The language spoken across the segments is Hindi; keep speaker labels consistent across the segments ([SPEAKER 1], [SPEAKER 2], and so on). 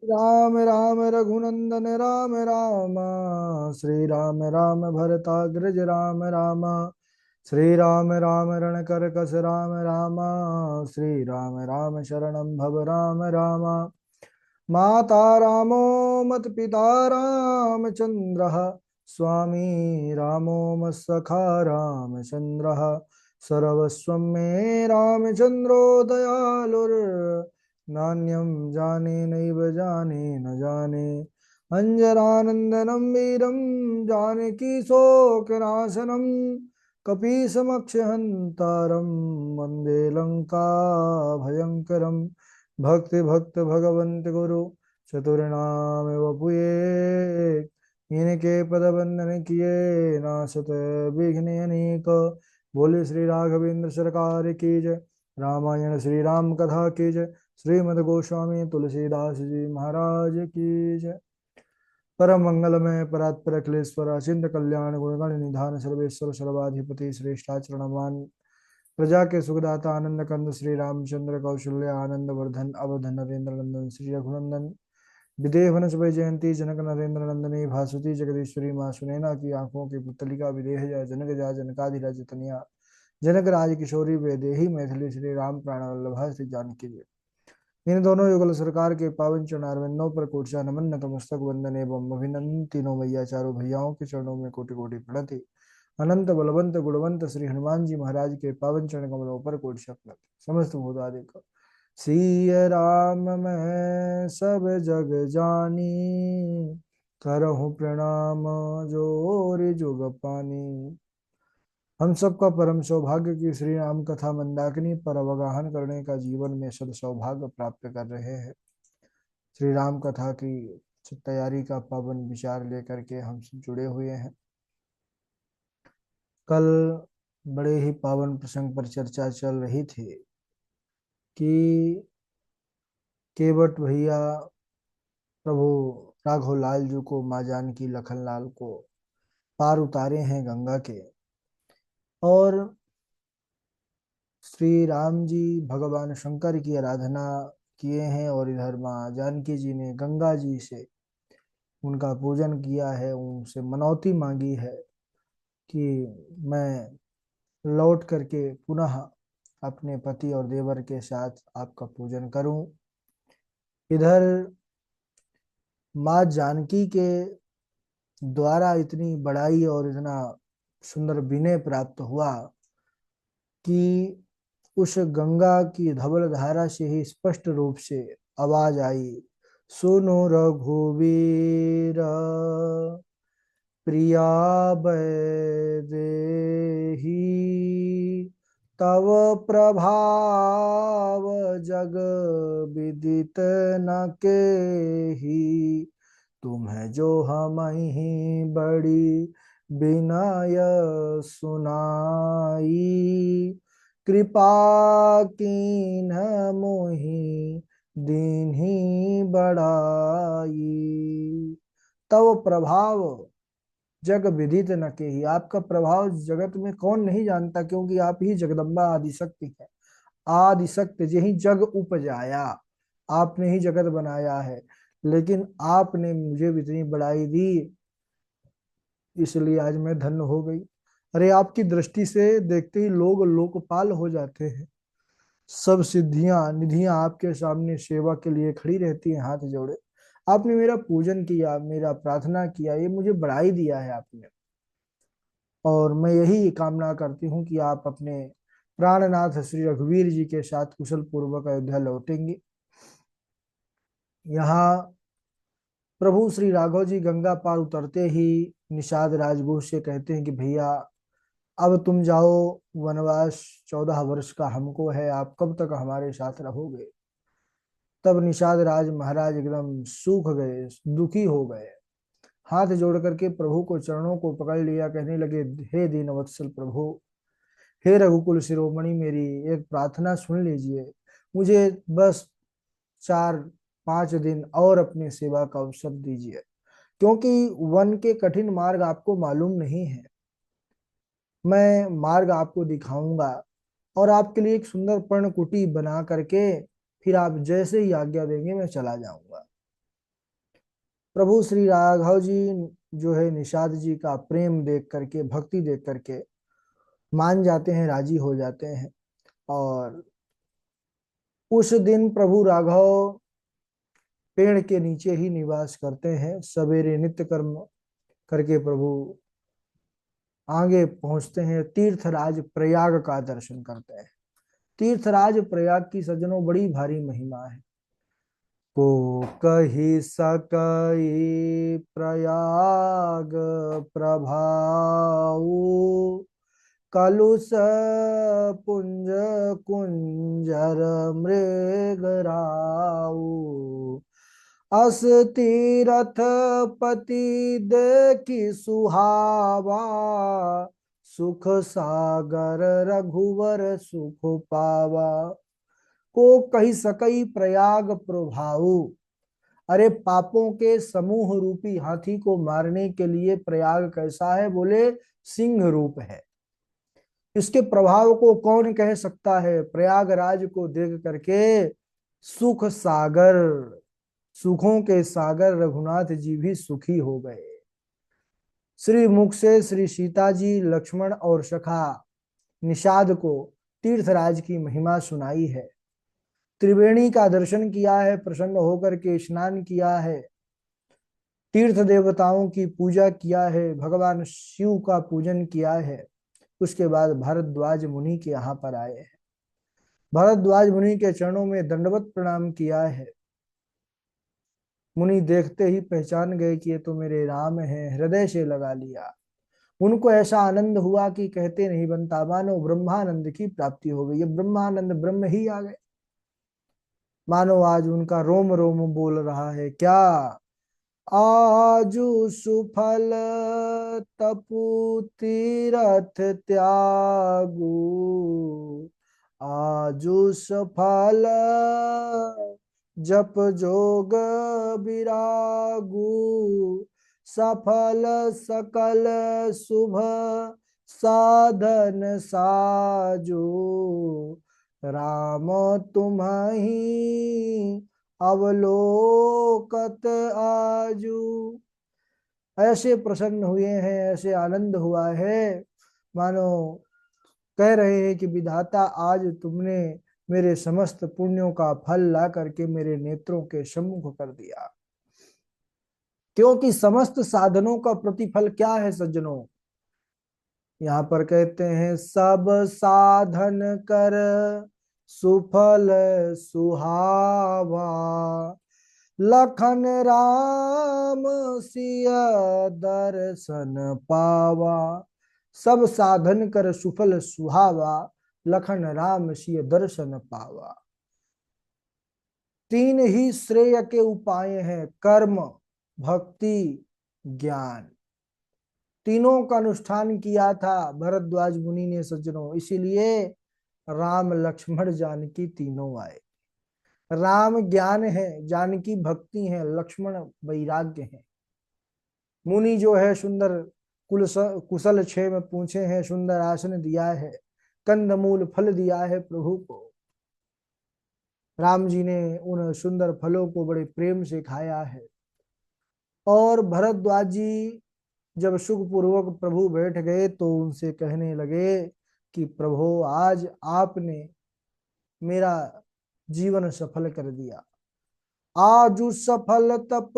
[SPEAKER 1] राम राम रघुनंदन राम राम। श्री राम राम भरताग्रज राम राम। श्री राम राम रणकर कस राम राम। श्री राम राम शरणं भव राम राम। माता रामो मत पिता रामचंद्रः। स्वामी रामो मत्सखा रामचंद्रः। सर्वस्वं मे रामचंद्रो दयालुर्। नान्यं जाने नैव जाने न जाने। अञ्जनानन्दनं वीरं जानकी शोकनाशनं। कपीसमक्षहन्तारं वन्दे लङ्का भयङ्करम्। भक्ति भक्त भगवंत गुरु चतुर्नाम वपुए। इनके पद बंदन किए नासत विघ्न अनेक। बोले श्री राघवेंद्र सरकार की जय। रामायण श्री राम कथा की जय। श्रीमद गोस्वामी तुलसीदास जी महाराज की जय। परम मंगलमय परात्पर अखिलेश्वर अचिंत कल्याण गुणगण निधान सर्वेश्वर सर्वाधिपति श्रेष्ठाचरणवान प्रजा के सुखदाता आनंद कंद श्री रामचंद्र कौशल्य आनंद वर्धन अवध नरेंद्र नंदन श्री रघुनंदन विदेह वनस्पति जयंती जनक नरेंद्र नंदनी भासुती जगदीश्वरी माँ सुनैना की आंखों की पुतलिका विदेह जय जनक जा जनकाधिराज तनिया जनक राज किशोरी वेदेही मैथिली श्री राम प्राण वल्लभा श्री जानकी जी। इन दोनों युगल सरकार के पावन चरणारविंदों पर कोटि नमन नतमस्तक वंदन एवं अभिनंदन। तीनों मैया चारों भैयाओं के चरणों में कोटि कोटि प्रणति। अनंत बलवंत गुणवंत श्री हनुमान जी महाराज के पावन चरण कमलों पर कोटि प्रणति। समस्त भूतादिक सिय राम मैं सब जग जानी। करहूँ प्रणाम जोर जुग पानी। हम सबका परम सौभाग्य की श्री राम कथा मंदाकिनी पर अवगाहन करने का जीवन में सद सौभाग्य प्राप्त कर रहे हैं। श्री राम कथा की तैयारी का पावन विचार लेकर के हम सब जुड़े हुए हैं। कल बड़े ही पावन प्रसंग पर चर्चा चल रही थी कि केवट भैया प्रभु राघव लाल जी को माँ जानकी लखन लाल को पार उतारे हैं गंगा के। और श्री राम जी भगवान शंकर की आराधना किए हैं और इधर माँ जानकी जी ने गंगा जी से उनका पूजन किया है, उनसे मनौती मांगी है कि मैं लौट करके पुनः अपने पति और देवर के साथ आपका पूजन करूं। इधर माँ जानकी के द्वारा इतनी बड़ाई और इतना सुंदर विनय प्राप्त हुआ कि उस गंगा की धवल धारा से ही स्पष्ट रूप से आवाज आई, सुनो रघुवीर प्रिया वैदेही। तव प्रभाव जग विदित न केही। तुम्हें जो हम ही बड़ी विनय सुनाई। कृपा कीन मोहि दीन्ही बड़ाई। तव प्रभाव जग विदित न केही। आपका प्रभाव जगत में कौन नहीं जानता, क्योंकि आप ही जगदम्बा आदि शक्ति है। आदि शक्ति यही जग उपजाया, आपने ही जगत बनाया है। लेकिन आपने मुझे भी इतनी बड़ाई दी, इसलिए आज मैं धन्य हो गई। अरे आपकी दृष्टि से देखते ही लोग लोकपाल हो जाते हैं। सब सिद्धियां निधियां आपके सामने सेवा के लिए खड़ी रहती हैं हाथ जोड़े। आपने मेरा पूजन किया, मेरा प्रार्थना किया, ये मुझे बढ़ाई दिया है आपने। और मैं यही कामना करती हूँ कि आप अपने प्राणनाथ श्री रघुवीर जी के साथ कुशल पूर्वक अयोध्या लौटेंगे। यहाँ प्रभु श्री राघव जी गंगा पार उतरते ही निषाद राजगुह से कहते हैं कि भैया अब तुम जाओ, वनवास 14 वर्ष का हमको है, आप कब तक हमारे साथ रहोगे। तब निषाद राज महाराज एकदम सूख गए, दुखी हो गए, हाथ जोड़ करके प्रभु को चरणों को पकड़ लिया, कहने लगे, हे दीन वत्सल प्रभु, हे रघुकुल शिरोमणि, मेरी एक प्रार्थना सुन लीजिए। मुझे बस 4-5 दिन और अपनी सेवा का अवसर दीजिए, क्योंकि वन के कठिन मार्ग आपको मालूम नहीं है। मैं मार्ग आपको दिखाऊंगा और आपके लिए एक सुंदर पर्णकुटी बना करके फिर आप जैसे ही आज्ञा देंगे मैं चला जाऊंगा। प्रभु श्री राघव जी जो है निषाद जी का प्रेम देख करके, भक्ति देख करके मान जाते हैं, राजी हो जाते हैं। और उस दिन प्रभु राघव पेड़ के नीचे ही निवास करते हैं। सवेरे नित्य कर्म करके प्रभु आगे पहुंचते हैं, तीर्थराज प्रयाग का दर्शन करते हैं। तीर्थराज प्रयाग की सज्जनों बड़ी भारी महिमा है। को कही सकई प्रयाग प्रभाऊ, कलुष पुंज कुंजर मृगराऊ। अस तीरथ पति देखी सुहावा, सुख सागर रघुवर सुख पावा। को कही सकई प्रयाग प्रभाऊ। अरे पापों के समूह रूपी हाथी को मारने के लिए प्रयाग कैसा है? बोले सिंह रूप है। इसके प्रभाव को कौन कह सकता है? प्रयागराज को देख करके सुख सागर, सुखों के सागर रघुनाथ जी भी सुखी हो गए। श्री मुख से श्री सीता जी, लक्ष्मण और सखा निषाद को तीर्थराज की महिमा सुनाई है। त्रिवेणी का दर्शन किया है, प्रसन्न होकर के स्नान किया है, तीर्थ देवताओं की पूजा किया है, भगवान शिव का पूजन किया है। उसके बाद भरद्वाज मुनि के यहाँ पर आए हैं। भरद्वाज मुनि के चरणों में दंडवत प्रणाम किया है। मुनि देखते ही पहचान गए कि ये तो मेरे राम हैं, हृदय से लगा लिया। उनको ऐसा आनंद हुआ कि कहते नहीं बनता, मानो ब्रह्मानंद की प्राप्ति हो गई। ये ब्रह्मानंद ब्रह्म ही आ गए, मानो आज उनका रोम रोम बोल रहा है। क्या आजु सुफल तपु तीरथ त्यागु, आजु सफल जप जोग विरागु। सफल सकल शुभ साधन साजो, राम तुम्हि अवलोकत आजू। ऐसे प्रसन्न हुए हैं, ऐसे आनंद हुआ है, मानो कह रहे हैं कि विधाता आज तुमने मेरे समस्त पुण्यों का फल ला करके मेरे नेत्रों के सम्मुख कर दिया। क्योंकि समस्त साधनों का प्रतिफल क्या है सज्जनों? यहाँ पर कहते हैं सब साधन कर सुफल सुहावा, लखन राम सिया दर्शन पावा। सब साधन कर सुफल सुहावा, लखन राम सिय दर्शन पावा। तीन ही श्रेय के उपाय हैं, कर्म, भक्ति, ज्ञान। तीनों का अनुष्ठान किया था भरद्वाज मुनि ने सज्जनों, इसीलिए राम लक्ष्मण जानकी तीनों आए। राम ज्ञान है, जानकी भक्ति है, लक्ष्मण वैराग्य है। मुनि जो है सुंदर कुशल क्षेम पूछे हैं, सुंदर आसन दिया है, कंदमूल फल दिया है प्रभु को। राम जी ने उन सुंदर फलों को बड़े प्रेम से खाया है। और भरद्वाज जी जब सुख पूर्वक प्रभु बैठ गए तो उनसे कहने लगे कि प्रभु आज आपने मेरा जीवन सफल कर दिया। आजु सफल तप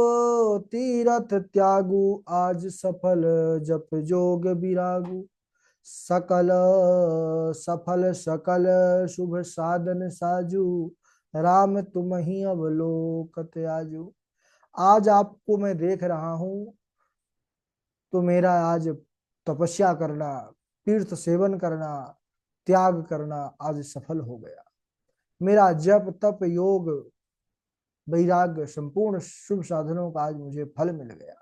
[SPEAKER 1] तीरथ त्यागु, आज सफल जप जोग विरागु। सकल सफल सकल शुभ साधन साजू, राम तुम ही अवलोकत आजू। आज आपको मैं देख रहा हूं तो मेरा आज तपस्या करना, तीर्थ सेवन करना, त्याग करना आज सफल हो गया। मेरा जप तप योग वैराग्य संपूर्ण शुभ साधनों का आज मुझे फल मिल गया।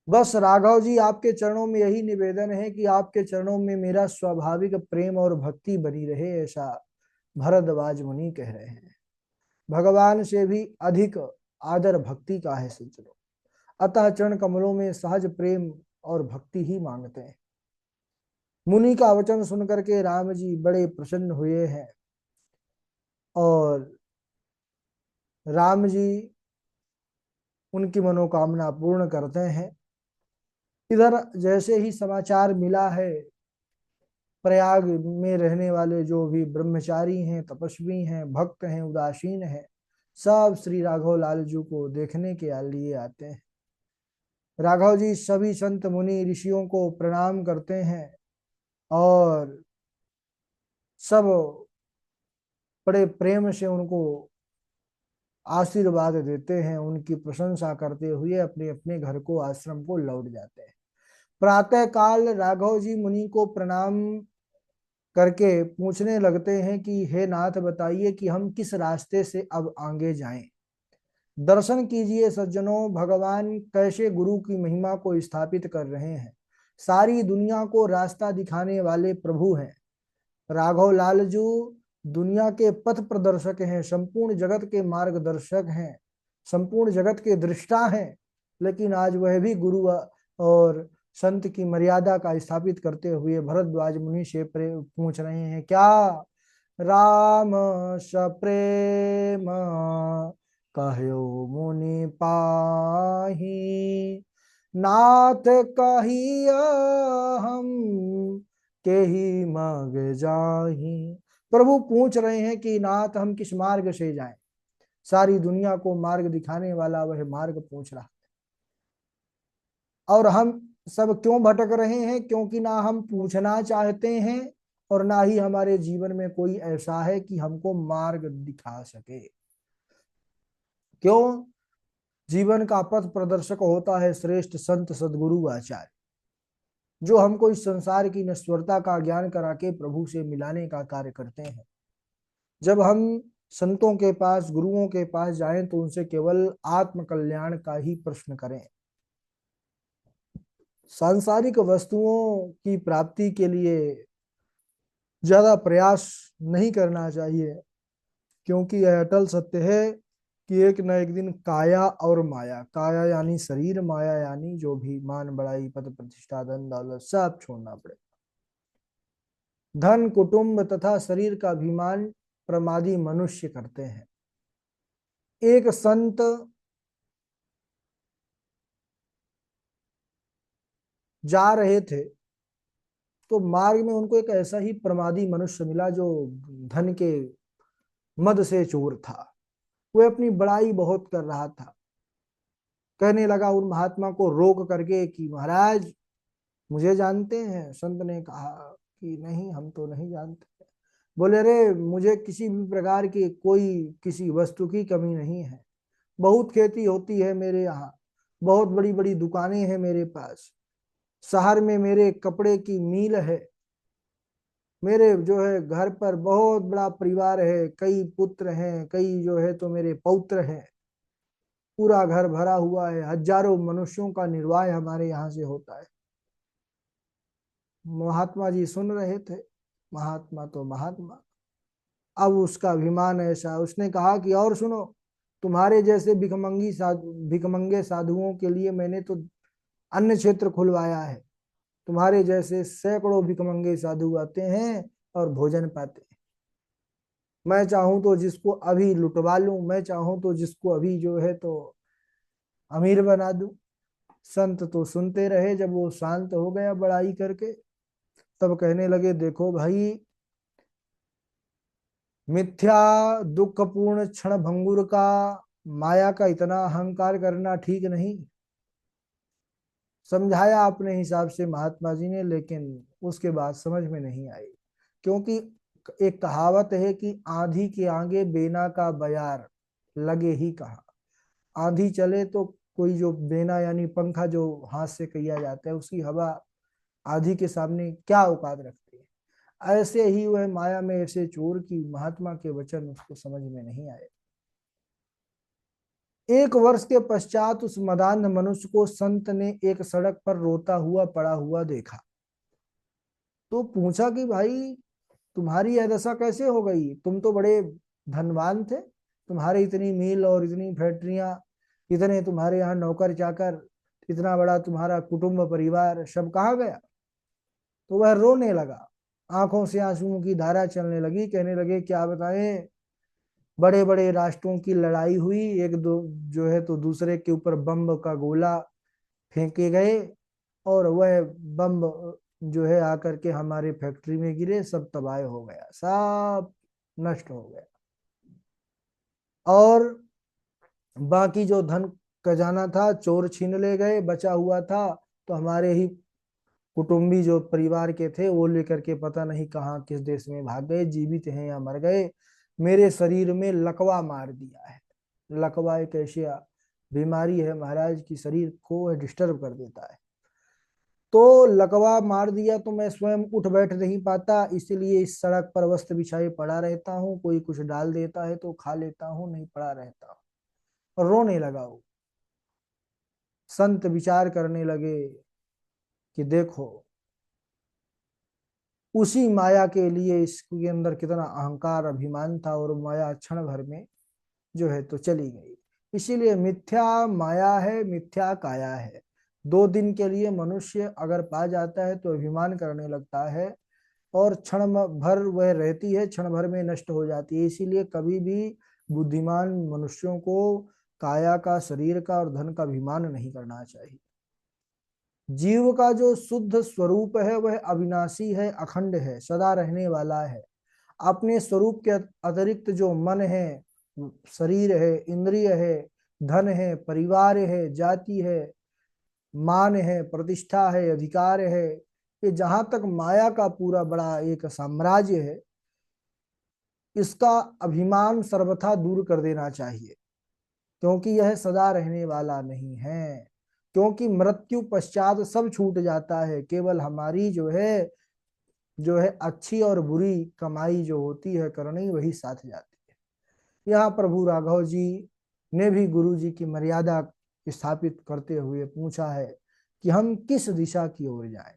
[SPEAKER 1] बस राघव जी आपके चरणों में यही निवेदन है कि आपके चरणों में मेरा स्वाभाविक प्रेम और भक्ति बनी रहे, ऐसा भरद्वाज मुनि कह रहे हैं। भगवान से भी अधिक आदर भक्ति का है सज्जनों, अतः चरण कमलों में सहज प्रेम और भक्ति ही मांगते हैं। मुनि का वचन सुनकर के राम जी बड़े प्रसन्न हुए हैं और राम जी उनकी मनोकामना पूर्ण करते हैं। इधर जैसे ही समाचार मिला है, प्रयाग में रहने वाले जो भी ब्रह्मचारी हैं, तपस्वी हैं, भक्त हैं, उदासीन हैं, सब श्री राघव लाल जी को देखने के लिए आते हैं। राघव जी सभी संत मुनि ऋषियों को प्रणाम करते हैं और सब बड़े प्रेम से उनको आशीर्वाद देते हैं, उनकी प्रशंसा करते हुए अपने अपने घर को, आश्रम को लौट जाते हैं। प्रातः काल राघव जी मुनि को प्रणाम करके पूछने लगते हैं कि हे नाथ, बताइए कि हम किस रास्ते से अब आगे जाएं। दर्शन कीजिए सज्जनों, भगवान कैसे गुरु की महिमा को स्थापित कर रहे हैं। सारी दुनिया को रास्ता दिखाने वाले प्रभु हैं। राघव लालजू दुनिया के पथ प्रदर्शक हैं, संपूर्ण जगत के मार्गदर्शक हैं, संपूर्ण जगत के दृष्टा हैं। लेकिन आज वह भी गुरु और संत की मर्यादा का स्थापित करते हुए भरद्वाज मुनि से पूछ रहे हैं, क्या राम सप्रेम कहयो मुनि पाही, नाथ कहिया हम के ही मार्ग जाही। प्रभु पूछ रहे हैं कि नाथ हम किस मार्ग से जाएं। सारी दुनिया को मार्ग दिखाने वाला वह मार्ग पूछ रहा है। और हम सब क्यों भटक रहे हैं? क्योंकि ना हम पूछना चाहते हैं और ना ही हमारे जीवन में कोई ऐसा है कि हमको मार्ग दिखा सके। क्यों? जीवन का पथ प्रदर्शक होता है श्रेष्ठ संत सदगुरु आचार्य, जो हमको इस संसार की नश्वरता का ज्ञान करा के प्रभु से मिलाने का कार्य करते हैं। जब हम संतों के पास, गुरुओं के पास जाएं तो उनसे केवल आत्म कल्याण का ही प्रश्न करें। सांसारिक वस्तुओं की प्राप्ति के लिए ज्यादा प्रयास नहीं करना चाहिए, क्योंकि यह अटल सत्य है कि एक न एक दिन काया और माया, काया यानी शरीर, माया यानी जो भी मान बढ़ाई, पद प्रतिष्ठा, धन दौलत, सब छोड़ना पड़े। धन, कुटुंब तथा शरीर का अभिमान प्रमादी मनुष्य करते हैं। एक संत जा रहे थे तो मार्ग में उनको एक ऐसा ही प्रमादी मनुष्य मिला जो धन के मद से चूर था। वह अपनी बड़ाई बहुत कर रहा था। कहने लगा उन महात्मा को रोक करके कि महाराज, मुझे जानते हैं? संत ने कहा कि नहीं, हम तो नहीं जानते। बोले, रे मुझे किसी भी प्रकार की कोई किसी वस्तु की कमी नहीं है। बहुत खेती होती है मेरे यहाँ, बहुत बड़ी बड़ी दुकानें हैं मेरे पास, शहर में मेरे कपड़े की मील है, मेरे जो है घर पर बहुत बड़ा परिवार है, कई पुत्र हैं, कई जो है तो मेरे पौत्र हैं, पूरा घर भरा हुआ है, हजारों मनुष्यों का निर्वाह हमारे यहाँ से होता है। महात्मा जी सुन रहे थे। महात्मा तो महात्मा, अब उसका अभिमान ऐसा, उसने कहा कि और सुनो, तुम्हारे जैसे भिखमंगे साधुओं के लिए मैंने तो अन्य क्षेत्र खुलवाया है। तुम्हारे जैसे सैकड़ों भिखमंगे साधु आते हैं और भोजन पाते हैं। मैं चाहूं तो जिसको अभी लुटवा लूं, मैं चाहूं तो जिसको अभी जो है तो अमीर बना दूं। संत तो सुनते रहे। जब वो शांत हो गया बड़ाई करके, तब कहने लगे, देखो भाई, मिथ्या दुखपूर्ण क्षण भंगुर का, माया का इतना अहंकार करना ठीक नहीं। समझाया अपने हिसाब से महात्मा जी ने, लेकिन उसके बाद समझ में नहीं आई। क्योंकि एक कहावत है कि आंधी के आगे बेना का बयार लगे ही कहा। आंधी चले तो कोई जो बेना यानी पंखा जो हाथ से किया जाता है, उसकी हवा आंधी के सामने क्या औकात रखती है। ऐसे ही वह माया में ऐसे चोर की महात्मा के वचन उसको समझ में नहीं आए। एक वर्ष के पश्चात उस मदान्ध मनुष्य को संत ने एक सड़क पर रोता हुआ पड़ा हुआ देखा। तो पूछा कि भाई, तुम्हारी यह दशा कैसे हो गई? तुम तो बड़े धनवान थे, तुम्हारे इतनी मिल और इतनी फैक्ट्रियां, इतने तुम्हारे यहाँ नौकर चाकर, इतना बड़ा तुम्हारा कुटुंब परिवार, सब कहाँ गया? तो वह रोने लगा, आंखों से आंसुओं की धारा चलने लगी। कहने लगे, क्या बताएं, बड़े बड़े राष्ट्रों की लड़ाई हुई, एक दो जो है तो दूसरे के ऊपर बम का गोला फेंके गए, और वह बम जो है आकर के हमारे फैक्ट्री में गिरे, सब तबाह हो गया, सब नष्ट हो गया। और बाकी जो धन खजाना था चोर छीन ले गए, बचा हुआ था तो हमारे ही कुटुंबी जो परिवार के थे वो लेकर के पता नहीं कहाँ किस देश में भाग गए, जीवित हैं या मर गए। मेरे शरीर में लकवा मार दिया है। लकवा एक ऐसी बीमारी है महाराज की शरीर को डिस्टर्ब कर देता है। तो लकवा मार दिया तो मैं स्वयं उठ बैठ नहीं पाता, इसीलिए इस सड़क पर वस्त्र बिछाए पड़ा रहता हूँ, कोई कुछ डाल देता है तो खा लेता हूँ, नहीं पड़ा रहता हूँ। और रोने लगा वो। संत विचार करने लगे कि देखो उसी माया के लिए इसके अंदर कितना अहंकार अभिमान था, और माया क्षण भर में जो है तो चली गई। इसीलिए मिथ्या माया है, मिथ्या काया है। 2 दिन के लिए मनुष्य अगर पा जाता है तो अभिमान करने लगता है, और क्षण भर वह रहती है, क्षण भर में नष्ट हो जाती है। इसीलिए कभी भी बुद्धिमान मनुष्यों को काया का, शरीर का और धन का अभिमान नहीं करना चाहिए। जीव का जो शुद्ध स्वरूप है वह अविनाशी है, अखंड है, सदा रहने वाला है। अपने स्वरूप के अतिरिक्त जो मन है, शरीर है, इंद्रिय है, धन है, परिवार है, जाति है, मान है, प्रतिष्ठा है, अधिकार है, ये जहां तक माया का पूरा बड़ा एक साम्राज्य है, इसका अभिमान सर्वथा दूर कर देना चाहिए, क्योंकि यह सदा रहने वाला नहीं है। क्योंकि मृत्यु पश्चात सब छूट जाता है, केवल हमारी जो है अच्छी और बुरी कमाई जो होती है करनी, वही साथ जाती है। यहाँ प्रभु राघव जी ने भी गुरु जी की मर्यादा स्थापित करते हुए पूछा है कि हम किस दिशा की ओर जाएं।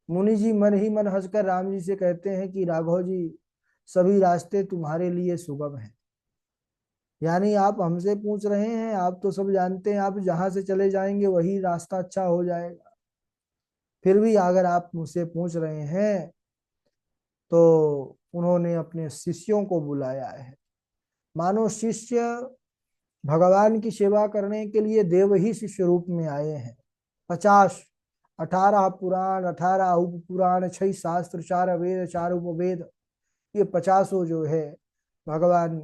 [SPEAKER 1] मुनि जी मन ही मन हंसकर राम जी से कहते हैं कि राघव जी, सभी रास्ते तुम्हारे लिए सुगम हैं। यानी आप हमसे पूछ रहे हैं, आप तो सब जानते हैं, आप जहां से चले जाएंगे वही रास्ता अच्छा हो जाएगा। फिर भी अगर आप मुझसे पूछ रहे हैं, तो उन्होंने अपने शिष्यों को बुलाया है। मानो शिष्य भगवान की सेवा करने के लिए देव ही शिष्य रूप में आए हैं। 50, 18 पुराण, 18 उप पुराण, 6 शास्त्र, 4 वेद, 4 उपवेद, ये 50 जो है भगवान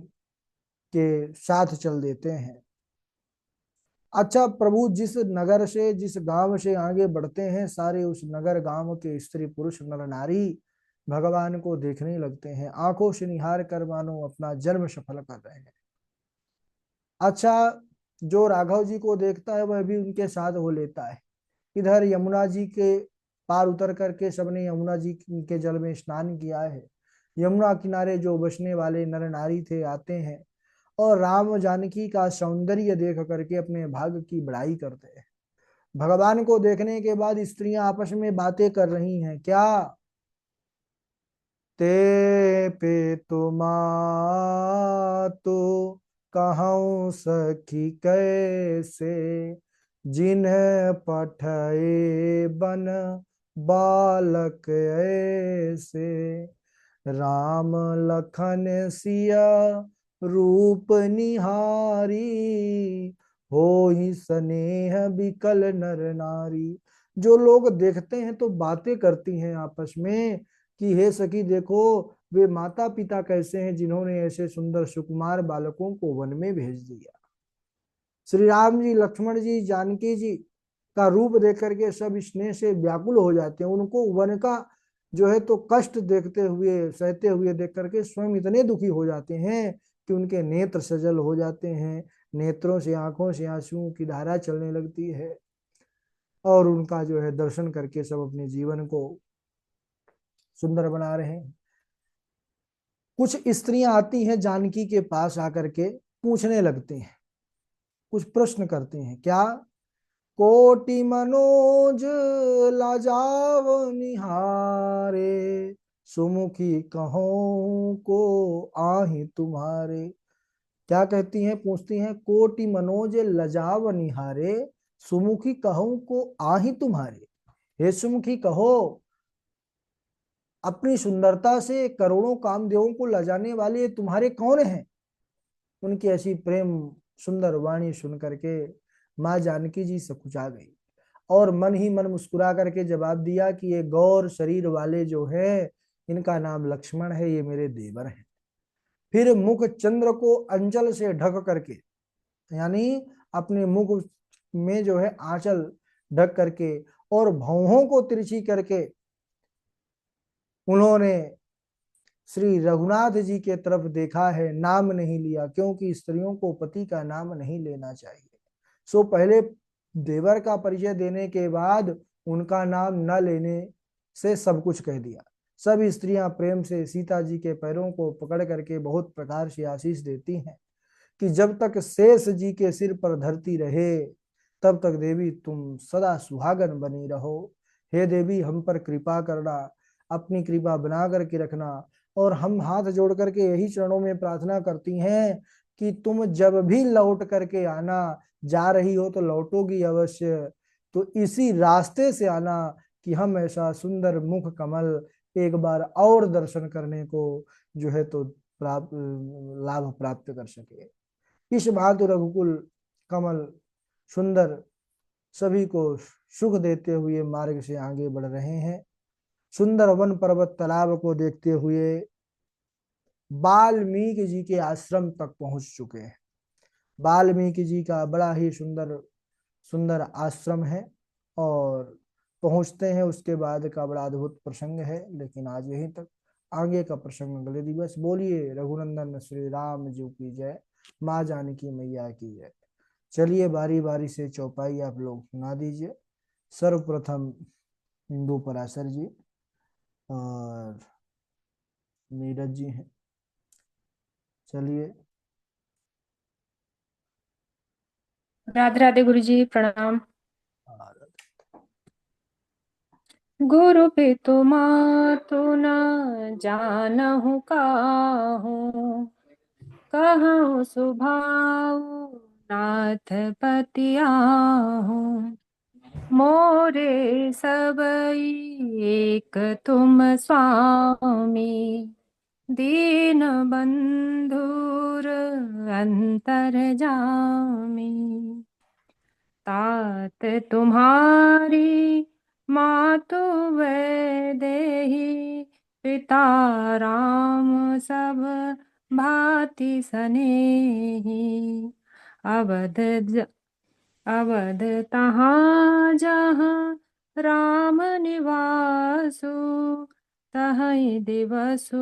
[SPEAKER 1] के साथ चल देते हैं। अच्छा प्रभु जिस नगर से, जिस गांव से आगे बढ़ते हैं, सारे उस नगर गांव के स्त्री पुरुष नर नारी भगवान को देखने लगते हैं, आंखों से निहार कर मानो अपना जन्म सफल कर रहे हैं। अच्छा, जो राघव जी को देखता है वह भी उनके साथ हो लेता है। इधर यमुना जी के पार उतर करके सबने यमुना जी के जल में स्नान किया है। यमुना किनारे जो बसने वाले नर नारी थे आते हैं, और राम जानकी का सौंदर्य देख करके अपने भाग्य की बड़ाई करते हैं। भगवान को देखने के बाद स्त्रियां आपस में बातें कर रही हैं, क्या? ते पे तो कहूँ सखी कैसे, जिन्हें पठए बन बालक ऐसे, राम लखन सिया रूप निहारी, हो ही स्नेह बिकल नर नारी। जो लोग देखते हैं तो बातें करती हैं आपस में कि हे सखी देखो, वे माता पिता कैसे हैं जिन्होंने ऐसे सुंदर सुकुमार बालकों को वन में भेज दिया। श्री राम जी, लक्ष्मण जी, जानकी जी का रूप देख करके सब स्नेह से व्याकुल हो जाते हैं। उनको वन का जो है तो कष्ट देखते हुए, सहते हुए देख करके स्वयं इतने दुखी हो जाते हैं कि उनके नेत्र सजल हो जाते हैं, नेत्रों से, आंखों से आंसुओं की धारा चलने लगती है, और उनका जो है दर्शन करके सब अपने जीवन को सुंदर बना रहे हैं। कुछ स्त्रियां आती हैं जानकी के पास आकर के पूछने लगती हैं, कुछ प्रश्न करती हैं, क्या? कोटि मनोज लाजाव निहारे, सुमुखी कहो को आही तुम्हारे। क्या कहती हैं, पूछती हैं, कोटि मनोज लजाव निहारे, सुमुखी कहो को आही तुम्हारे। हे सुमुखी कहो, अपनी सुंदरता से करोड़ों कामदेवों को लजाने वाले तुम्हारे कौन हैं? उनकी ऐसी प्रेम सुंदर वाणी सुन करके माँ जानकी जी सकुचा गई और मन ही मन मुस्कुरा करके जवाब दिया कि ये गौर शरीर वाले जो है इनका नाम लक्ष्मण है, ये मेरे देवर हैं। फिर मुख चंद्र को अंचल से ढक करके, यानी अपने मुख में जो है आंचल ढक करके और भौहों को तिरछी करके उन्होंने श्री रघुनाथ जी के तरफ देखा है, नाम नहीं लिया, क्योंकि स्त्रियों को पति का नाम नहीं लेना चाहिए। सो पहले देवर का परिचय देने के बाद उनका नाम न लेने से सब कुछ कह दिया। सब स्त्रियां प्रेम से सीता जी के पैरों को पकड़ करके बहुत प्रकार से आशीष देती हैं कि जब तक शेष जी के सिर पर धरती रहे तब तक देवी तुम सदा सुहागन बनी रहो। हे देवी हम पर कृपा करना, अपनी कृपा बना करके रखना। और हम हाथ जोड़ करके यही चरणों में प्रार्थना करती हैं कि तुम जब भी लौट करके आना, जा रही हो तो लौटोगी अवश्य, तो इसी रास्ते से आना कि हम ऐसा सुंदर मुख कमल एक बार और दर्शन करने को जो है तो प्राप्त लाभ प्राप्त कर सके। इस भांति रघुकुल कमल सुंदर सभी को सुख देते हुए मार्ग से आगे बढ़ रहे हैं। सुंदर वन पर्वत तालाब को देखते हुए वाल्मीकि जी के आश्रम तक पहुंच चुके हैं। वाल्मीकि जी का बड़ा ही सुंदर सुंदर आश्रम है और पहुंचते हैं, उसके बाद का बड़ा अद्भुत प्रसंग है। लेकिन आज यहीं तक, आगे का प्रसंग अगले दिवस। बोलिए रघुनंदन श्री राम जी की जय, माँ जानकी मैया की जय। चलिए बारी बारी से चौपाई आप लोग सुना दीजिए। सर्वप्रथम इंदु पराशर जी और नीरज जी हैं। चलिए।
[SPEAKER 2] राधे राधे गुरु जी, प्रणाम। गुरु पितु मातु न जानहु काहू, कहूँ सुभाऊ नाथ पति आहू। मोरे सबई एक तुम स्वामी, दीन बंधुर अंतर जामी। तात तुम्हारी मातु वैदेही, पिता राम सब भांति सनेही। अवध अवध तहाँ जहाँ राम निवासु, तहीं दिवसु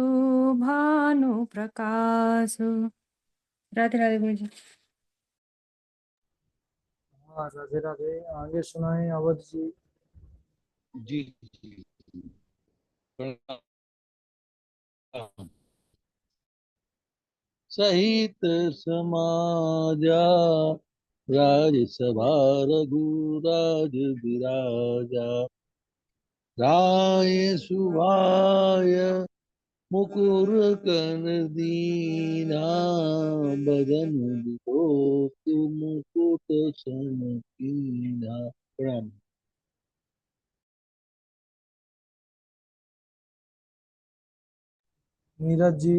[SPEAKER 2] भानु प्रकाशु। राधे राधे गुरु जी।
[SPEAKER 1] हाँ राधे राधे। आगे सुनाए अवध जी।
[SPEAKER 3] जी जी प्रणाम। सहित समाजा राजसभा रघुराज विराजा। राय सुभाय मुकुर कर दीना, बदन विलोक मुकुट सनकीना। प्रणाम।
[SPEAKER 1] नीरज जी।